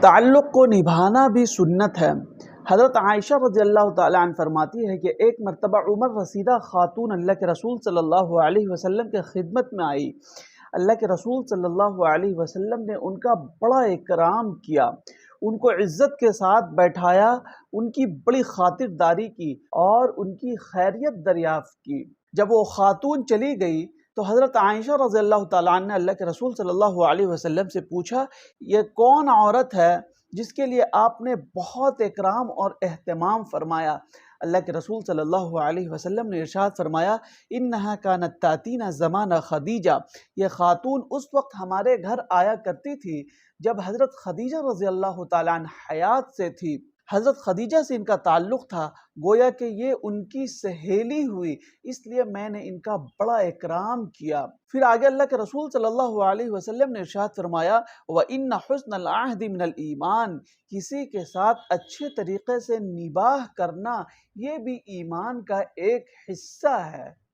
تعلق کو نبھانا بھی سنت ہے۔ حضرت عائشہ رضی اللہ تعالیٰ عنہ فرماتی ہے کہ ایک مرتبہ عمر رسیدہ خاتون اللہ کے رسول صلی اللہ علیہ وسلم کے خدمت میں آئی۔ اللہ کے رسول صلی اللہ علیہ وسلم نے ان کا بڑا اکرام کیا، ان کو عزت کے ساتھ بیٹھایا، ان کی بڑی خاطرداری کی اور ان کی خیریت دریافت کی۔ جب وہ خاتون چلی گئی تو حضرت عائشہ رضی اللہ تعالیٰ عنہ نے اللہ کے رسول صلی اللہ علیہ وسلم سے پوچھا، یہ کون عورت ہے جس کے لیے آپ نے بہت اکرام اور اہتمام فرمایا؟ اللہ کے رسول صلی اللہ علیہ وسلم نے ارشاد فرمایا، انہا کانت تاتینا زمان خدیجہ، یہ خاتون اس وقت ہمارے گھر آیا کرتی تھی جب حضرت خدیجہ رضی اللہ تعالیٰ عنہ حیات سے تھی۔ حضرت خدیجہ سے ان کا تعلق تھا، گویا کہ یہ ان کی سہیلی ہوئی، اس لیے میں نے ان کا بڑا اکرام کیا۔ پھر آگے اللہ کے رسول صلی اللہ علیہ وسلم نے ارشاد فرمایا، وَإِنَّ حُسْنَ الْعَهْدِ مِنَ الْإِيمَانِ، کسی کے ساتھ اچھے طریقے سے نباہ کرنا یہ بھی ایمان کا ایک حصہ ہے۔